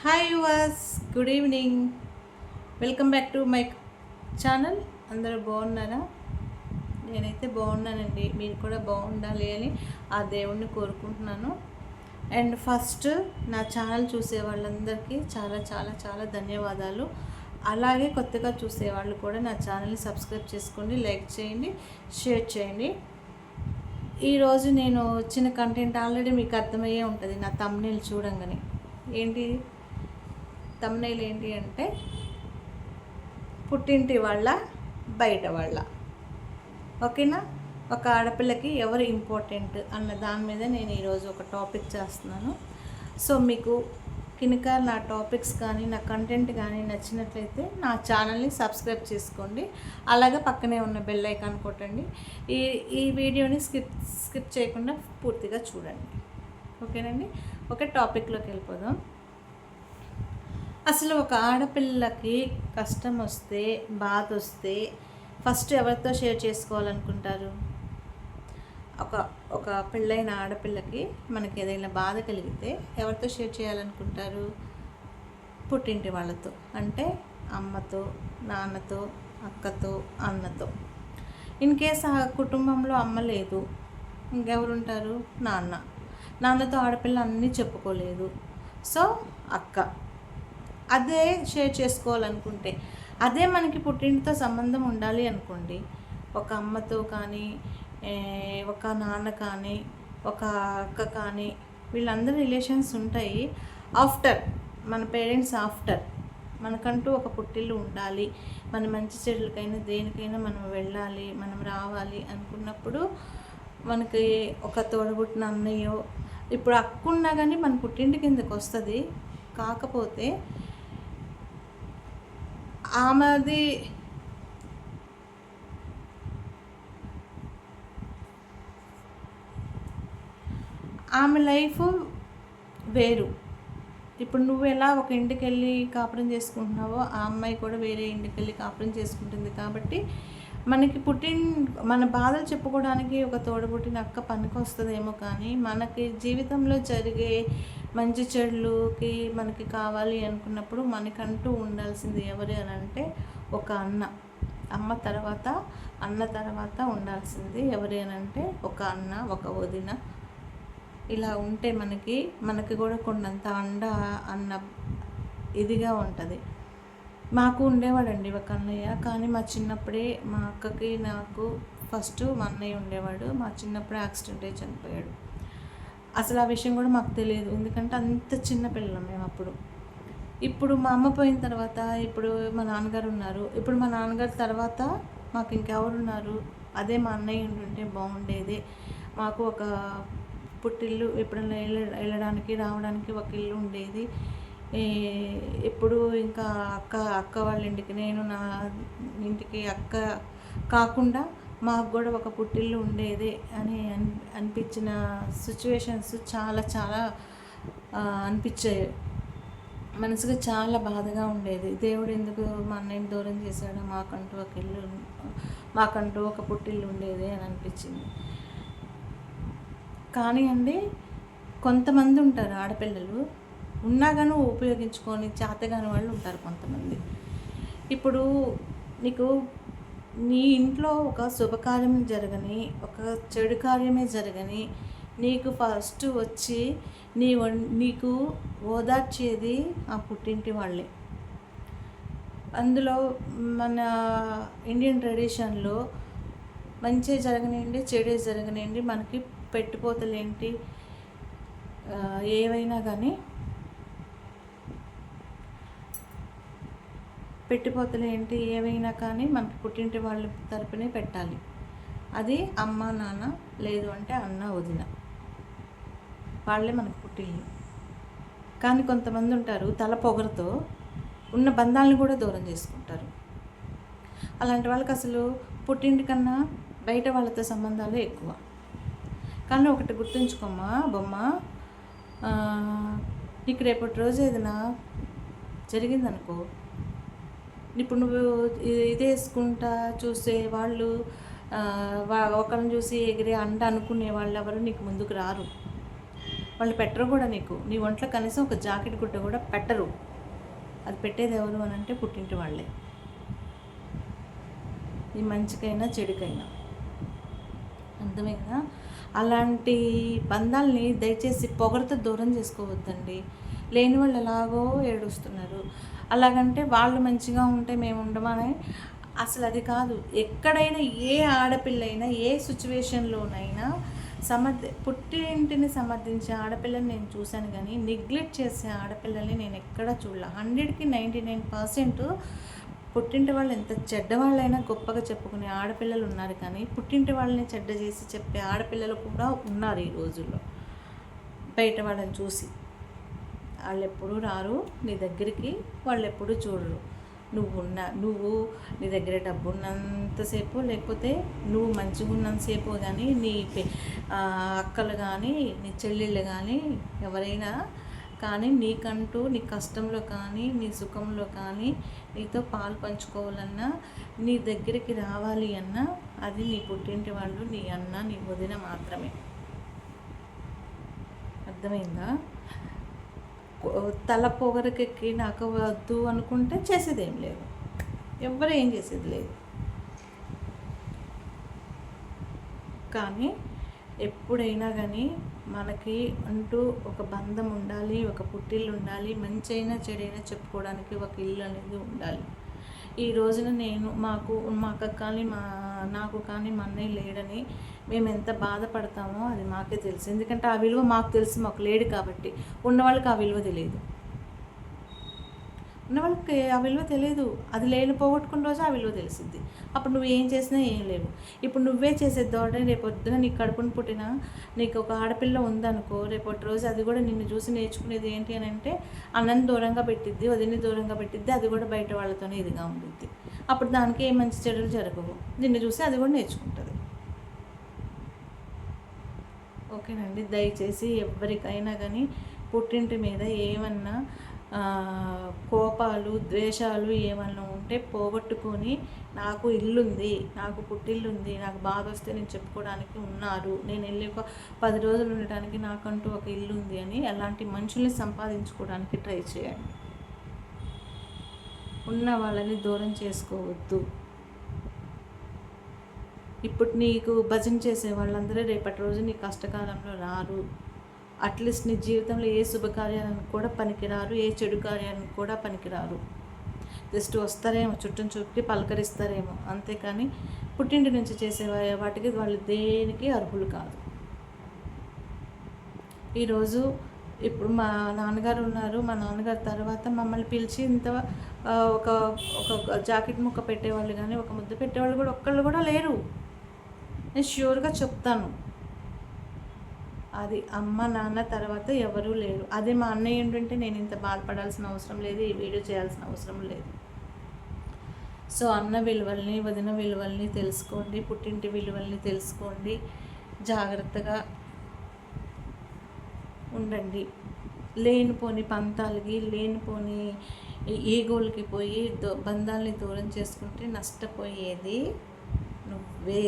Hi yours, good evening. Welcome back to my channel. అందరూ బాగున్నారా? నేనైతే బాగున్నానండి. మీరు కూడా బాగుండాలి అని ఆ దేవుణ్ణి కోరుకుంటున్నాను. అండ్ ఫస్ట్ నా ఛానల్ చూసే వాళ్ళందరికీ చాలా చాలా చాలా ధన్యవాదాలు. అలాగే కొత్తగా చూసేవాళ్ళు కూడా నా ఛానల్ని సబ్స్క్రైబ్ చేసుకోండి, లైక్ చేయండి, షేర్ చేయండి. ఈరోజు నేను వచ్చిన కంటెంట్ ఆల్రెడీ మీకు అర్థమయ్యే ఉంటుంది. నా థంబ్నెయిల్ చూడంగానే ఏంటి తమ్నైల్ ఏంటి అంటే పుట్టింటి వాళ్ళ బయట వాళ్ళ. ఓకేనా? ఒక ఆడపిల్లకి ఎవరు ఇంపార్టెంట్ అన్న దాని మీద నేను ఈరోజు ఒక టాపిక్ చేస్తున్నాను. సో మీకు కనుక నా టాపిక్స్ కానీ నా కంటెంట్ కానీ నచ్చినట్లయితే నా ఛానల్ని సబ్స్క్రైబ్ చేసుకోండి. అలాగే పక్కనే ఉన్న బెల్ ఐకాన్ కొట్టండి. ఈ వీడియోని స్కిప్ చేయకుండా పూర్తిగా చూడండి. ఓకేనండి? ఒక టాపిక్లోకి వెళ్ళిపోదాం. అసలు ఒక ఆడపిల్లకి కష్టం వస్తే, బాధ వస్తే ఫస్ట్ ఎవరితో షేర్ చేసుకోవాలనుకుంటారు? ఒక పెళ్ళైన ఆడపిల్లకి మనకి ఏదైనా బాధ కలిగితే ఎవరితో షేర్ చేయాలనుకుంటారు? పుట్టింటి వాళ్ళతో, అంటే అమ్మతో, నాన్నతో, అక్కతో, అన్నతో. ఇన్ కేస్ ఆ కుటుంబంలో అమ్మ లేదు, ఇంకెవరుంటారు? నాన్నతో ఆడపిల్ల అన్నీ చెప్పుకోలేదు, సో అక్క. అదే షేర్ చేసుకోవాలనుకుంటే, అదే మనకి పుట్టింటితో సంబంధం ఉండాలి అనుకోండి, ఒక అమ్మతో కానీ, ఒక నాన్న కానీ, ఒక అక్క కానీ, వీళ్ళందరూ రిలేషన్స్ ఉంటాయి. ఆఫ్టర్ మన పేరెంట్స్, మనకంటూ ఒక పుట్టిల్లు ఉండాలి. మన మంచి చెడులకైనా దేనికైనా మనం వెళ్ళాలి, మనం రావాలి అనుకున్నప్పుడు మనకి ఒక తోడబుట్టిన అన్నయ్యో, ఇప్పుడు అక్కున్నా కానీ మన పుట్టింటి కిందకు వస్తుంది. కాకపోతే ఆమెది ఆమె లైఫ్ వేరు. ఇప్పుడు నువ్వు ఎలా ఒక ఇంటికి వెళ్ళి కాపురం చేసుకుంటున్నావో ఆ అమ్మాయి కూడా వేరే ఇంటికి వెళ్ళి కాపురం చేసుకుంటుంది. కాబట్టి మనకి మన బాధలు చెప్పుకోవడానికి ఒక తోడబుట్టిన అక్క పనికి వస్తుందేమో, కానీ మనకి జీవితంలో జరిగే మంచి చెడులకి మనకి కావాలి అనుకున్నప్పుడు మనకంటూ ఉండాల్సింది ఎవరు అని అంటే ఒక అమ్మ తర్వాత, అన్న తర్వాత ఉండాల్సింది ఎవరు అని అంటే ఒక అన్న, ఒక వదిన. ఇలా ఉంటే మనకి కూడా కొండంత అన్న ఇదిగా ఉంటుంది. మాకు ఉండేవాడండి ఒక అన్నయ్య, కానీ మా చిన్నప్పుడే మా అక్కకి నాకు ఫస్ట్ మా అన్నయ్య ఉండేవాడు. మా చిన్నప్పుడే యాక్సిడెంట్ అయ్యి చనిపోయాడు. అసలు ఆ విషయం కూడా మాకు తెలియదు, ఎందుకంటే అంత చిన్న పిల్లలం మేము అప్పుడు. ఇప్పుడు మా అమ్మ పోయిన తర్వాత ఇప్పుడు మా నాన్నగారు ఉన్నారు. ఇప్పుడు మా నాన్నగారు తర్వాత మాకు ఇంకెవరున్నారు? అదే మా అన్నయ్య ఉంటుంటే బాగుండేది. మాకు ఒక పుట్టిల్లు, ఎప్పుడైనా వెళ్ళడానికి రావడానికి ఒక ఇల్లు ఉండేది. ఎప్పుడు ఇంకా అక్క వాళ్ళ ఇంటికి, నేను నా ఇంటికి అక్క కాకుండా మాకు కూడా ఒక పుట్టిల్లు ఉండేది అని అనిపించిన సిచ్యువేషన్స్ చాలా చాలా అనిపించాయి. మనసుకు చాలా బాధగా ఉండేది. దేవుడు ఎందుకు మా అన్నయ్యని దూరం చేశాడు, మాకంటూ ఒక పుట్టిల్లు ఉండేది అని అనిపించింది. కానీ అండి, కొంతమంది ఉంటారు ఆడపిల్లలు, ఉన్నా కానీ ఉపయోగించుకొని చేతగాని వాళ్ళు ఉంటారు కొంతమంది. ఇప్పుడు నీ ఇంట్లో ఒక శుభకార్యం జరగని, ఒక చెడు కార్యమే జరగని, నీకు ఫస్ట్ వచ్చి నీకు ఓదార్చేది ఆ పుట్టింటి వాళ్ళే. అందులో మన ఇండియన్ ట్రెడిషన్లో మంచి జరగనివ్వండి, చెడే జరగనివ్వండి, మనకి పెట్టుపోతలేంటి ఏవైనా కానీ, పెట్టిపోతలేంటి ఏవైనా కానీ మనకి పుట్టింటి వాళ్ళ తరపునే పెట్టాలి. అది అమ్మ, నాన్న, లేదు అంటే అన్న, వదిన, వాళ్ళే మనకు పుట్టిల్లు. కానీ కొంతమంది ఉంటారు తల పొగరుతో ఉన్న బంధాలను కూడా దూరం చేసుకుంటారు. అలాంటి వాళ్ళకి అసలు పుట్టింటి కన్నా బయట వాళ్ళతో సంబంధాలే ఎక్కువ. కానీ ఒకటి గుర్తుంచుకోమ్మా బొమ్మ, నీకు రేపటి రోజు ఏదైనా జరిగిందనుకో, ఇప్పుడు నువ్వు ఇది వేసుకుంటా చూసే వాళ్ళు, ఒకరిని చూసి ఎగిరే అనుకునే వాళ్ళు ఎవరు నీకు ముందుకు రారు. వాళ్ళు పెట్టరు కూడా నీకు. నీ ఒంట్లో కనీసం ఒక జాకెట్ గుడ్డ కూడా పెట్టరు. అది పెట్టేది ఎవరు అని అంటే పుట్టింటి వాళ్ళే. ఈ మంచికైనా చెడుకైనా. అర్థమైందా? అలాంటి బంధాలని దయచేసి పొగరుతో దూరం చేసుకోవద్దండి. లేని వాళ్ళు ఎలాగో ఏడుస్తున్నారు. అలాగంటే వాళ్ళు మంచిగా ఉంటే మేము ఉండమని అసలు అది కాదు. ఎక్కడైనా ఏ ఆడపిల్లైనా ఏ సిచ్యువేషన్లోనైనా పుట్టింటిని సమర్థించే ఆడపిల్లని నేను చూశాను, కానీ నెగ్లెక్ట్ చేసే ఆడపిల్లల్ని నేను ఎక్కడా చూడలే. 100కి 99% పుట్టింటి వాళ్ళు ఎంత చెడ్డవాళ్ళైనా గొప్పగా చెప్పుకునే ఆడపిల్లలు ఉన్నారు, కానీ పుట్టింటి వాళ్ళని చెడ్డ చేసి చెప్పే ఆడపిల్లలు కూడా ఉన్నారు ఈ రోజుల్లో. బయట వాళ్ళని చూసి వాళ్ళు ఎప్పుడూ రారు నీ దగ్గరికి, వాళ్ళు ఎప్పుడూ చూడరు. నువ్వు నీ దగ్గర డబ్బు ఉన్నంతసేపు, లేకపోతే నువ్వు మంచిగా ఉన్నంతసేపు కానీ నీ అక్కలు కానీ నీ చెల్లెళ్ళు కానీ ఎవరైనా కానీ నీకంటూ నీ కష్టంలో కానీ నీ సుఖంలో కానీ నీతో పాలు పంచుకోవాలన్నా, నీ దగ్గరికి రావాలి అన్నా అది నీ పుట్టింటి వాళ్ళు, నీ అన్న, నీ వదిన మాత్రమే. అర్థమైందా? తల పొగరకెక్కి నాకు వద్దు అనుకుంటే చేసేదేం లేదు, ఎవ్వరు ఏం చేసేది లేదు. కానీ ఎప్పుడైనా కానీ మనకి అంటూ ఒక బంధం ఉండాలి, ఒక పుట్టిల్లు ఉండాలి, మంచైనా చెడైనా చెప్పుకోవడానికి ఒక ఇల్లు అనేది ఉండాలి. ఈ రోజున మాకు కానీ నాకు కానీ మా అన్నయ్య లేడని మేము ఎంత బాధపడతామో అది మాకే తెలుసు. ఎందుకంటే ఆ విలువ మాకు తెలుసు, మాకు లేడు కాబట్టి. ఉన్నవాళ్ళకి ఆ విలువ తెలియదు, ఉన్నవాళ్ళకి ఆ విలువ తెలియదు. అది పోగొట్టుకున్న రోజు ఆ విలువ తెలిసింది. అప్పుడు నువ్వు ఏం చేసినా ఏం లేవు. ఇప్పుడు నువ్వే చేసేద్దాం అంటే రేపు పొద్దున నీకు కడుపును పుట్టినా నీకు ఒక ఆడపిల్ల ఉందనుకో, రేపటి రోజు అది కూడా నిన్ను చూసి నేర్చుకునేది ఏంటి అని అంటే అన్నని దూరంగా పెట్టిద్ది, వదిని దూరంగా పెట్టిద్ది, అది కూడా బయట వాళ్ళతోనే ఇదిగా ఉంటుంది. అప్పుడు దానికి ఏ మంచి చెడులు జరగవు, నిన్ను చూసి అది కూడా నేర్చుకుంటుంది. ఓకేనండి. దయచేసి ఎవరికైనా కానీ పుట్టింటి మీద ఏమన్నా కోపాలు, ద్వేషాలు ఏమన్నా ఉంటే పోగొట్టుకొని, నాకు ఇల్లుంది, నాకు పుట్టిల్లుంది, నాకు బాధ వస్తే నేను చెప్పుకోవడానికి ఉన్నారు, నేను వెళ్ళి ఒక 10 రోజులు ఉండటానికి నాకంటూ ఒక ఇల్లు ఉంది అని అలాంటి మనుషుల్ని సంపాదించుకోవడానికి ట్రై చేయండి. ఉన్న వాళ్ళని దూరం చేసుకోవద్దు. ఇప్పుడు నీకు భజన చేసే వాళ్ళందరూ రేపటి రోజు నీ కష్టకాలంలో రారు. అట్లీస్ట్ నీ జీవితంలో ఏ శుభకార్యానికి కూడా పనికిరారు, ఏ చెడు కార్యానికి కూడా పనికిరారు. జస్ట్ వస్తారేమో, చుట్టం చూపుకి పలకరిస్తారేమో, అంతేకాని పుట్టింటి నుంచి చేసే వాటికి వాళ్ళు దేనికి అర్హులు కాదు. ఈరోజు ఇప్పుడు మా నాన్నగారు ఉన్నారు, మా నాన్నగారు తర్వాత మమ్మల్ని పిలిచి ఒక జాకెట్ ముక్క పెట్టేవాళ్ళు కానీ ఒక ముద్ద పెట్టేవాళ్ళు కూడా ఒక్కళ్ళు కూడా లేరు. నేను ష్యూర్గా చెప్తాను, అది అమ్మ నాన్న తర్వాత ఎవరూ లేరు. అదే మా అన్నయ్య ఏంటంటే నేను ఇంత బాధపడాల్సిన అవసరం లేదు, ఈ వీడియో చేయాల్సిన అవసరం లేదు. సో అన్న విలువల్ని, వదిన విలువల్ని తెలుసుకోండి, పుట్టింటి విలువల్ని తెలుసుకోండి, జాగ్రత్తగా ఉండండి. లేనిపోని పంతాలకి, లేనిపోని ఈగోలకి పోయి బంధాలని దూరం చేసుకుంటే నష్టపోయేది నువ్వే.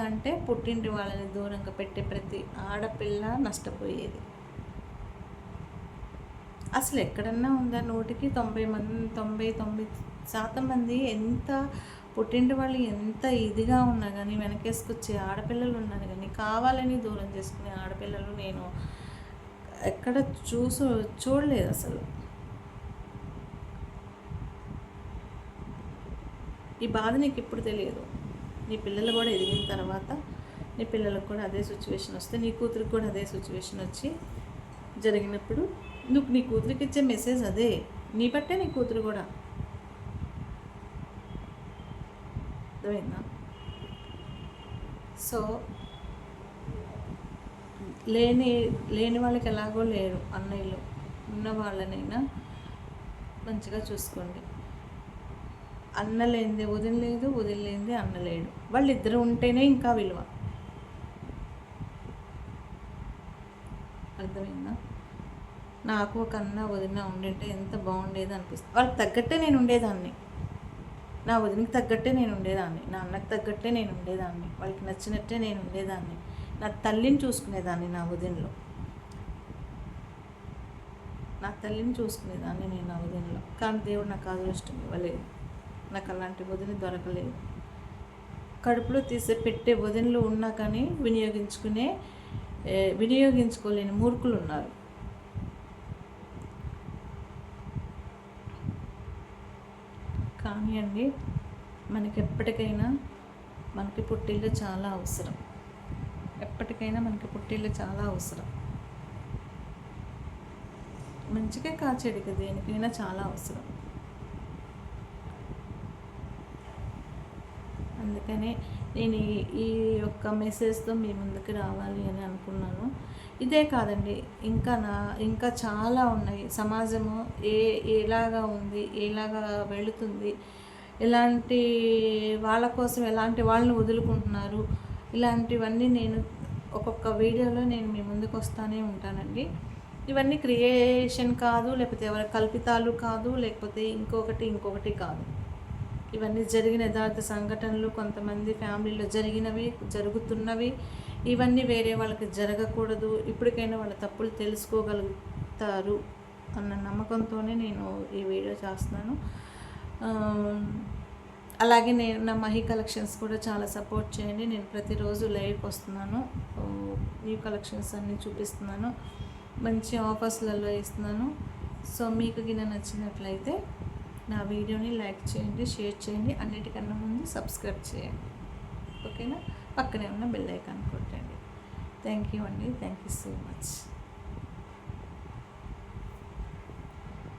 అంటే పుట్టింటి వాళ్ళని దూరంగా పెట్టే ప్రతి ఆడపిల్ల నష్టపోయేది. అసలు ఎక్కడన్నా ఉందా? 100కి 99% మంది ఎంత పుట్టింటి వాళ్ళు ఎంత ఇదిగా ఉన్నా కానీ వెనకేసుకొచ్చే ఆడపిల్లలు ఉన్నారు, కానీ కావాలని దూరం చేసుకునే ఆడపిల్లలు నేను ఎక్కడ చూడలేదు అసలు. ఈ బాధ నీకు ఇప్పుడు తెలియదు, నీ పిల్లలు కూడా ఎదిగిన తర్వాత నీ పిల్లలకు కూడా అదే సిచ్యువేషన్ వస్తే, నీ కూతురికి కూడా అదే సిచ్యువేషన్ వచ్చి జరిగినప్పుడు నువ్వు నీ కూతురికి ఇచ్చే మెసేజ్ అదే, నీ బట్టే నీ కూతురు కూడా. అర్థమైందా? సో లేని వాళ్ళకి ఎలాగో లేరు అన్నయ్యలు, ఉన్న వాళ్ళనైనా మంచిగా చూసుకోండి. అన్న లేనిదే వదిన లేదు, వదిన లేనిదే అన్న లేడు. వాళ్ళిద్దరు ఉంటేనే ఇంకా విలువ. అర్థమైందా? నాకు ఒక అన్న వదిన ఉండింటే ఎంత బాగుండేది అనిపిస్తుంది. వాళ్ళకి తగ్గట్టే నేను ఉండేదాన్ని. నా వదినకి తగ్గట్టే నేను ఉండేదాన్ని, నా అన్నకి తగ్గట్టే నేను ఉండేదాన్ని, వాళ్ళకి నచ్చినట్టే నేను ఉండేదాన్ని, నా తల్లిని చూసుకునేదాన్ని, నా వదినలో నా తల్లిని చూసుకునేదాన్ని నేను నా వదినలో. కానీ దేవుడు నాకు అదృష్టం ఇవ్వలేదు, నాకు అలాంటి వదిన దొరకలేదు. కడుపులో తీసే పెట్టే వదినలు ఉన్నా కానీ వినియోగించుకోలేని మూర్ఖులు ఉన్నారు. కానీ అండి, మనకి ఎప్పటికైనా మనకి పుట్టిల్లు చాలా అవసరం, ఎప్పటికైనా మనకి పుట్టిల్లు చాలా అవసరం. మంచిగా కాచేడికి దేనికైనా చాలా అవసరం. అందుకనే నేను ఈ యొక్క మెసేజ్తో మీ ముందుకు రావాలి అని అనుకున్నాను. ఇదే కాదండి, ఇంకా చాలా ఉన్నాయి. సమాజము ఎలాగా ఉంది, ఎలాగా వెళుతుంది, ఎలాంటి వాళ్ళ కోసం ఎలాంటి వాళ్ళని వదులుకుంటున్నారు, ఇలాంటివన్నీ నేను ఒక్కొక్క వీడియోలో నేను మీ ముందుకు వస్తూనే ఉంటానండి. ఇవన్నీ క్రియేషన్ కాదు, లేకపోతే ఎవరి కల్పితాలు కాదు, లేకపోతే ఇంకొకటి కాదు. ఇవన్నీ జరిగిన యథార్థ సంఘటనలు, కొంతమంది ఫ్యామిలీలో జరిగినవి, జరుగుతున్నవి. ఇవన్నీ వేరే వాళ్ళకి జరగకూడదు, ఇప్పటికైనా వాళ్ళ తప్పులు తెలుసుకోగలుగుతారు అన్న నమ్మకంతోనే నేను ఈ వీడియో చేస్తున్నాను. అలాగే నేను నా మహి కలెక్షన్స్ కూడా చాలా సపోర్ట్ చేయండి. నేను ప్రతిరోజు లైవ్కి వస్తున్నాను, న్యూ కలెక్షన్స్ అన్నీ చూపిస్తున్నాను, మంచి ఆఫర్స్లలో ఇస్తున్నాను. సో మీకు గిన నచ్చినట్లయితే నా వీడియోని లైక్ చేయండి, షేర్ చేయండి, అన్నిటికన్నా ముందు సబ్స్క్రైబ్ చేయండి. ఓకేనా? పక్కనే ఉన్న బెల్ ఐకాన్ కొట్టండి. థ్యాంక్ యూ అండి, థ్యాంక్ యూ సో మచ్.